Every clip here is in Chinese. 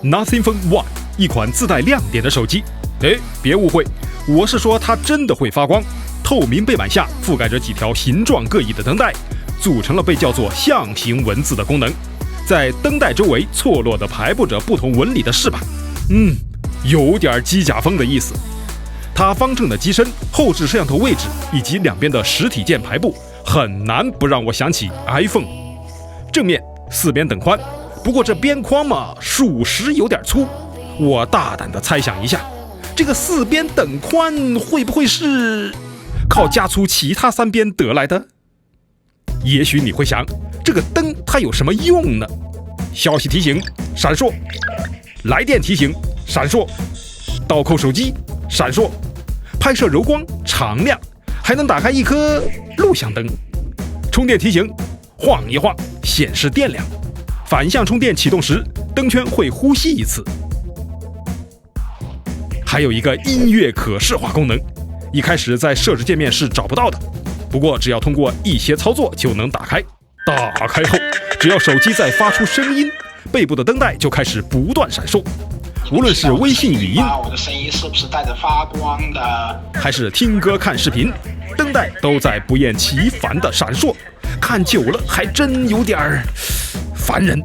Nothing Phone One， 一款自带亮点的手机。别误会，我是说它真的会发光。透明背板下覆盖着几条形状各异的灯带，组成了被叫做象形文字的功能。在灯带周围错落地排布着不同纹理的饰板，有点机甲风的意思。它方正的机身、后置摄像头位置以及两边的实体键排布，很难不让我想起 iPhone。正面4边等宽，不过这边框嘛，属实有点粗。我大胆地猜想一下，这个4边等宽会不会是靠加粗其他3边得来的？也许你会想，这个灯它有什么用呢？消息提醒闪烁，来电提醒闪烁，倒扣手机闪烁，拍摄柔光常亮，还能打开一颗录像灯。充电提醒晃一晃显示电量，反向充电启动时灯圈会呼吸一次。还有一个音乐可视化功能，一开始在设置界面是找不到的，不过只要通过一些操作就能打开。打开后，只要手机在发出声音，背部的灯带就开始不断闪烁。无论是微信语音，我的声音是不是带着发光的，还是听歌看视频，灯带都在不厌其烦的闪烁，看久了还真有点烦人。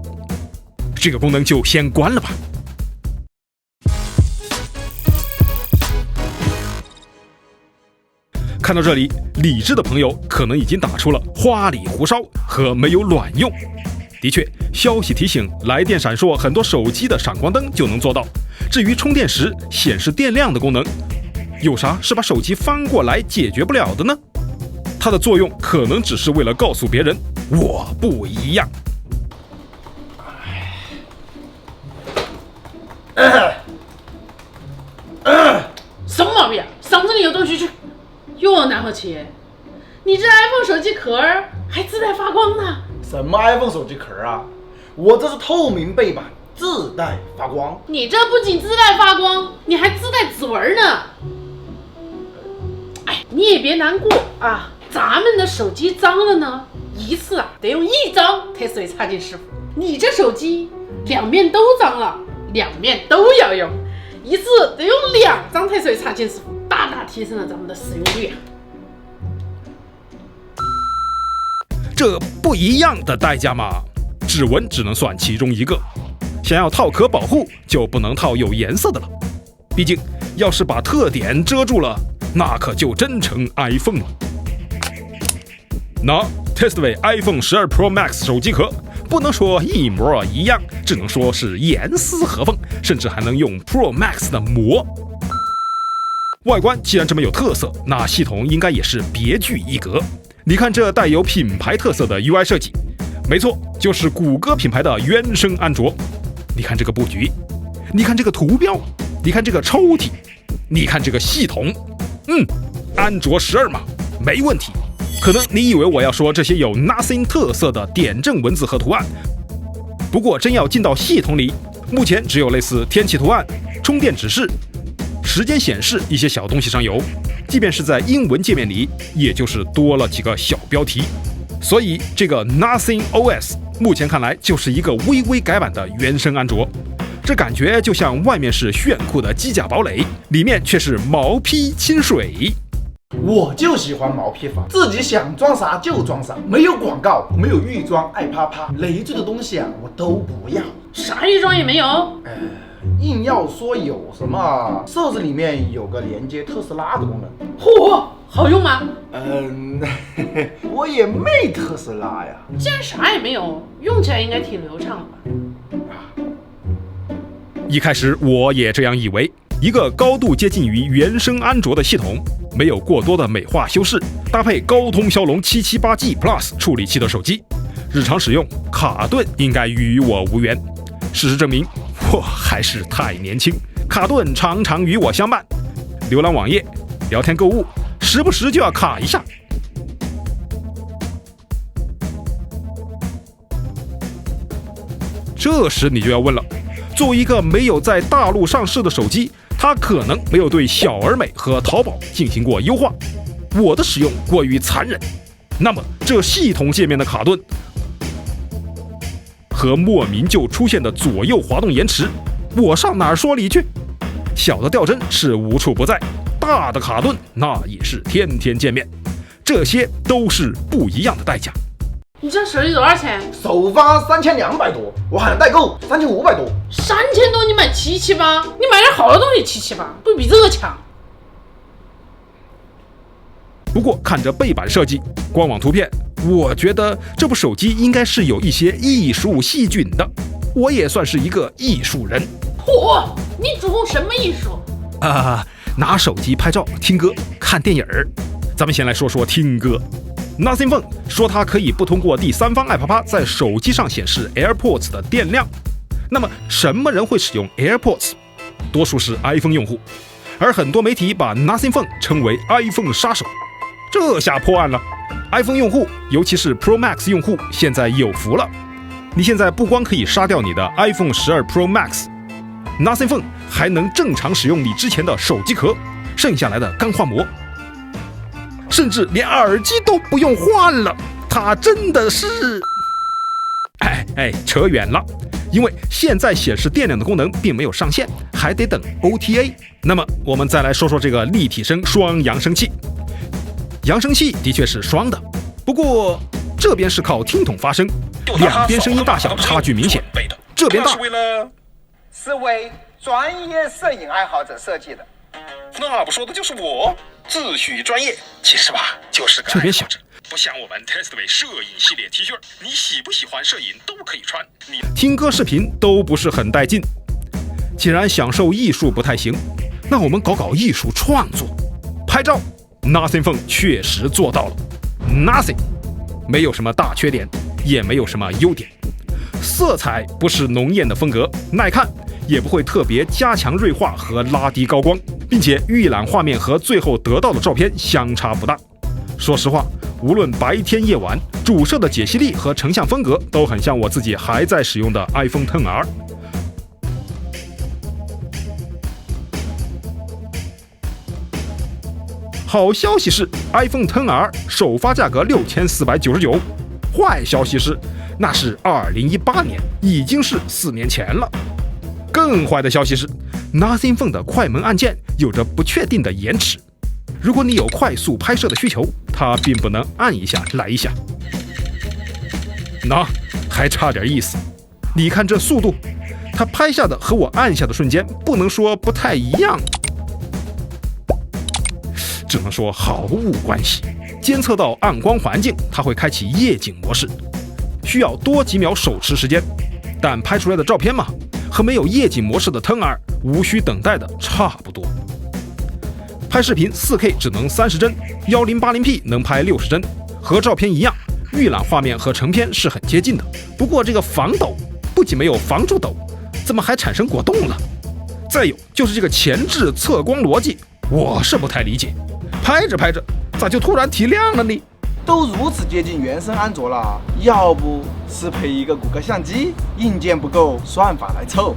这个功能就先关了吧。看到这里，理智的朋友可能已经打出了花里胡哨和没有卵用。的确，消息提醒、来电闪烁，很多手机的闪光灯就能做到。至于充电时显示电量的功能，有啥是把手机翻过来解决不了的呢？它的作用可能只是为了告诉别人我不一样。什么毛病啊？上这里有东西去。哟，南河奇，你这 iPhone 手机壳还自带发光呢？什么 iPhone 手机壳啊？我这是透明背板，自带发光。你这不仅自带发光，你还自带指纹呢。哎，你也别难过啊，咱们的手机脏了呢，一次得用1张特水插进师傅。你这手机2面都脏了，2面都要用，一次得用2张特水插进师傅，大大提升了咱们的使用率啊。这不一样的代价嘛，指纹只能算其中一个。想要套壳保护，就不能套有颜色的了。毕竟，要是把特点遮住了，那可就真成 iPhone 了。那 Testway iPhone 12 Pro Max 手机壳不能说一模一样，只能说是严丝合缝，甚至还能用 Pro Max 的膜。外观既然这么有特色，那系统应该也是别具一格。你看这带有品牌特色的 UI 设计，没错，就是谷歌品牌的原生安卓。你看这个布局，你看这个图标，你看这个抽屉，你看这个系统，安卓12嘛，没问题。可能你以为我要说这些有 Nothing 特色的点阵文字和图案，不过真要进到系统里，目前只有类似天气图案、充电指示、时间显示一些小东西上有，即便是在英文界面里，也就是多了几个小标题。所以这个 Nothing OS 目前看来就是一个微微改版的原生安卓，这感觉就像外面是炫酷的机甲堡垒，里面却是毛坯清水。我就喜欢毛坯房，自己想装啥就装啥，没有广告，没有预装，爱啪啪，累赘的东西啊我都不要，啥预装也没有。硬要说有什么，设置里面有个连接特斯拉的功能。嚯，好用吗？我也没特斯拉呀。既然啥也没有，用起来应该挺流畅的吧？一开始我也这样以为，一个高度接近于原生安卓的系统，没有过多的美化修饰，搭配高通骁龙778G Plus 处理器的手机，日常使用卡顿应该与我无缘。事实证明，我还是太年轻，卡顿常常与我相伴。浏览网页、聊天购物，时不时就要卡一下。这时你就要问了，作为一个没有在大陆上市的手机，它可能没有对小而美和淘宝进行过优化，我的使用过于残忍。那么这系统界面的卡顿和莫名就出现的左右滑动延迟，我上哪儿说理去？小的掉帧是无处不在，大的卡顿那也是天天见面，这些都是不一样的代价。你这手机多少钱？首发3200多，我喊了代购3500多。3000多你买778，你买点好的东西778，不比这个强。不过看着背板设计、官网图片，我觉得这部手机应该是有一些艺术细菌的。我也算是一个艺术人。嚯，你主攻什么艺术？拿手机拍照、听歌、看电影儿。咱们先来说说听歌。Nothing Phone 说它可以不通过第三方爱啪啪在手机上显示 AirPods 的电量。那么什么人会使用 AirPods？ 多数是 iPhone 用户，而很多媒体把 Nothing Phone 称为 iPhone 杀手。这下破案了 ，iPhone 用户，尤其是 Pro Max 用户，现在有福了。你现在不光可以杀掉你的 iPhone 12 Pro Max，Nothing Phone 还能正常使用你之前的手机壳，剩下来的钢化膜，甚至连耳机都不用换了。它真的是……扯远了，因为现在显示电量的功能并没有上线，还得等 OTA。那么我们再来说说这个立体声双扬声器。扬声器的确是双的，不过这边是靠听筒发声，两边声音大小差距明显，这边大。是为专业摄影爱好者设计的。那不说的就是我，自诩专业，其实吧就是个爱好者。不像我们 Testway 摄影系列 T 恤，你喜不喜欢摄影都可以穿。你听歌视频都不是很带劲。既然享受艺术不太行，那我们搞搞艺术创作。拍照 Nothing Phone 确实做到了 Nothing， 没有什么大缺点，也没有什么优点。色彩不是浓艳的风格，耐看，也不会特别加强锐化和拉低高光，并且预览画面和最后得到的照片相差不大。说实话，无论白天夜晚，主摄的解析力和成像风格都很像我自己还在使用的 iPhone XR。好消息是 iPhone XR 首发价格6499，坏消息是那是2018年，已经是4年前了。更坏的消息是 Nothing Phone 的快门按键有着不确定的延迟，如果你有快速拍摄的需求，它并不能按一下来一下，那还差点意思。你看这速度，它拍下的和我按下的瞬间不能说不太一样，只能说毫无关系。监测到暗光环境，它会开启夜景模式，需要多几秒手持时间，但拍出来的照片嘛，和没有夜景模式的 XR 无需等待的差不多。拍视频 4K 只能30帧，1080p 能拍60帧，和照片一样，预览画面和成片是很接近的。不过这个防抖不仅没有防住抖，怎么还产生果冻了？再有就是这个前置测光逻辑，我是不太理解。拍着拍着，咋就突然提亮了呢？都如此接近原生安卓了，要不是配一个谷歌相机，硬件不够，算法来凑。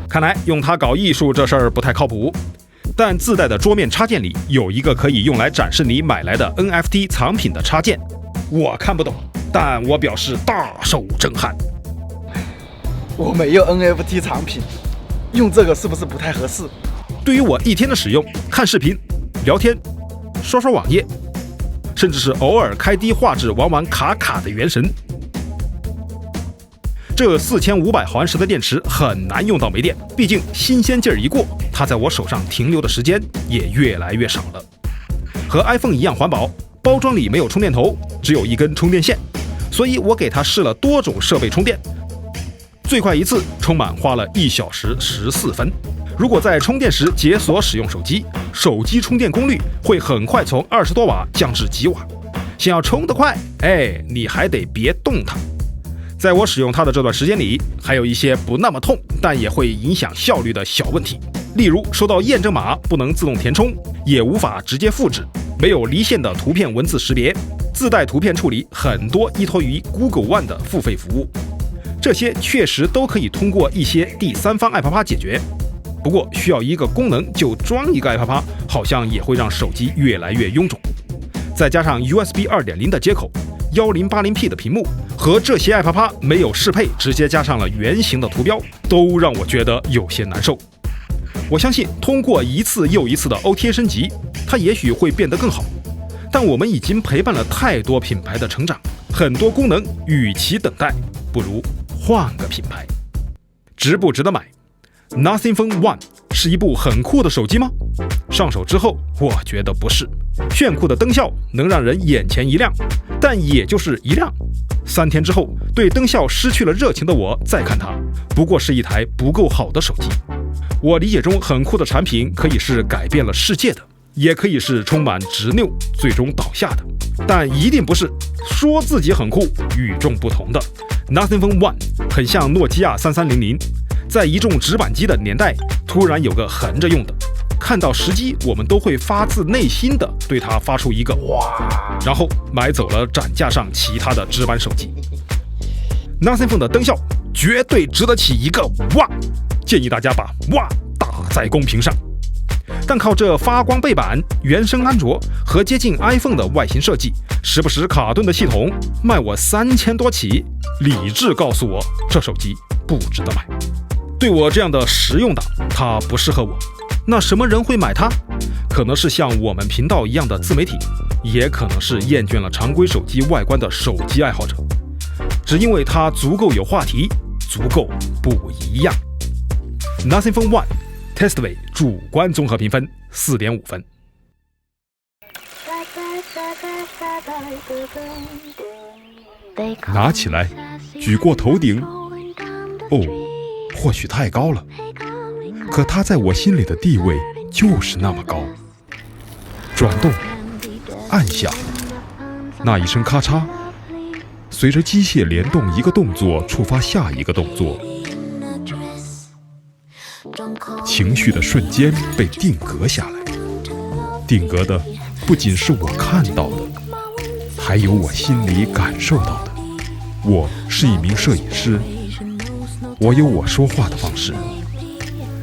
看来用它搞艺术这事儿不太靠谱。但自带的桌面插件里有一个可以用来展示你买来的 NFT 藏品的插件，我看不懂，但我表示大受震撼。我没有 NFT 藏品，用这个是不是不太合适？对于我一天的使用，看视频、聊天、刷刷网页，甚至是偶尔开低画质玩玩卡卡的原神，这4500毫安时的电池很难用到没电，毕竟新鲜劲儿一过，它在我手上停留的时间也越来越少了。和 iPhone 一样环保，包装里没有充电头，只有一根充电线，所以我给它试了多种设备充电，最快一次充满花了1小时14分。如果在充电时解锁使用手机，手机充电功率会很快从20多瓦降至几瓦。想要充得快，你还得别动它。在我使用它的这段时间里，还有一些不那么痛，但也会影响效率的小问题，例如收到验证码不能自动填充，也无法直接复制，没有离线的图片文字识别，自带图片处理很多依托于 Google One 的付费服务，这些确实都可以通过一些第三方爱啪啪解决。不过需要一个功能就装一个爱啪啪，好像也会让手机越来越臃肿。再加上 USB 2.0 的接口，1080p 的屏幕和这些爱啪啪没有适配，直接加上了圆形的图标，都让我觉得有些难受。我相信通过一次又一次的 OTA 升级，它也许会变得更好。但我们已经陪伴了太多品牌的成长，很多功能与其等待，不如换个品牌。值不值得买？ Nothing Phone One 是一部很酷的手机吗？上手之后，我觉得不是。炫酷的灯效能让人眼前一亮，但也就是一亮。3天之后，对灯效失去了热情的我，再看它，不过是一台不够好的手机。我理解中很酷的产品，可以是改变了世界的，也可以是充满执拗最终倒下的，但一定不是说自己很酷与众不同的。 Nothing Phone One 很像诺基亚3300，在一众直板机的年代，突然有个横着用的，看到时机我们都会发自内心的对它发出一个哇，然后买走了展架上其他的直板手机。 Nothing Phone 的灯效绝对值得起一个哇，建议大家把哇打在公屏上。但靠这发光背板、原生安卓和接近 iPhone 的外形设计，时不时卡顿的系统，卖我3000多起，理智告诉我这手机不值得买。对我这样的实用党，它不适合我。那什么人会买它？可能是像我们频道一样的自媒体，也可能是厌倦了常规手机外观的手机爱好者，只因为它足够有话题，足够不一样。 Nothing Phone One Testway 主观综合评分4.5分。拿起来，举过头顶。哦，或许太高了，可它在我心里的地位就是那么高。转动，按下，那一声咔嚓，随着机械联动一个动作触发下一个动作，情绪的瞬间被定格下来。定格的不仅是我看到的，还有我心里感受到的。我是一名摄影师，我有我说话的方式，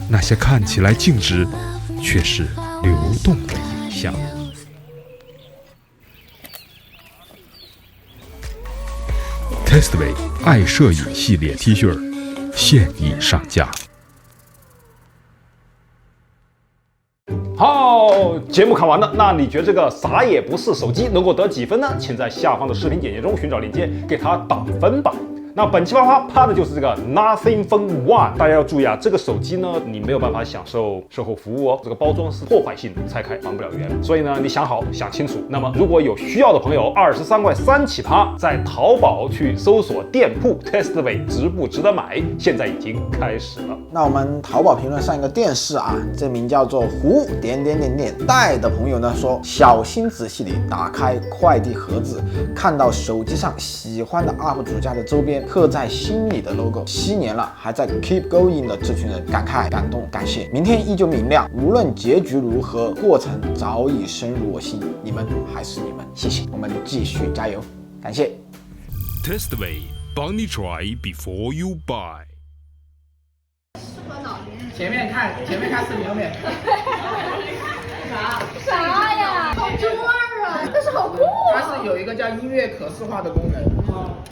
那些看起来静止却是流动的影像。Testway 爱摄影系列 T 恤现已上架。好，节目看完了，那你觉得这个啥也不是手机能够得几分呢？请在下方的视频简介中寻找链接，给它打分吧。那本期啪啪啪的就是这个 Nothing Phone One， 大家要注意啊，这个手机呢，你没有办法享受售后服务哦，这个包装是破坏性的，拆开还不了原。所以呢，你想好想清楚。那么如果有需要的朋友，23块3起啪，在淘宝去搜索店铺 Testway 值不值得买，现在已经开始了。那我们淘宝评论上一个电视啊，这名叫做胡带的朋友呢说，小心仔细地打开快递盒子，看到手机上喜欢的 UP 主家的周边刻在心里的 logo， 7年了还在 keep going 的这群人，感慨感动感谢，明天依旧明亮，无论结局如何，过程早已深入我心，你们还是你们，谢谢，我们继续加油，感谢。 Testway 帮你 try before you buy。前面看视频后面。啥呀？好中二啊！但是好酷啊！它是有一个叫音乐可视化的功能。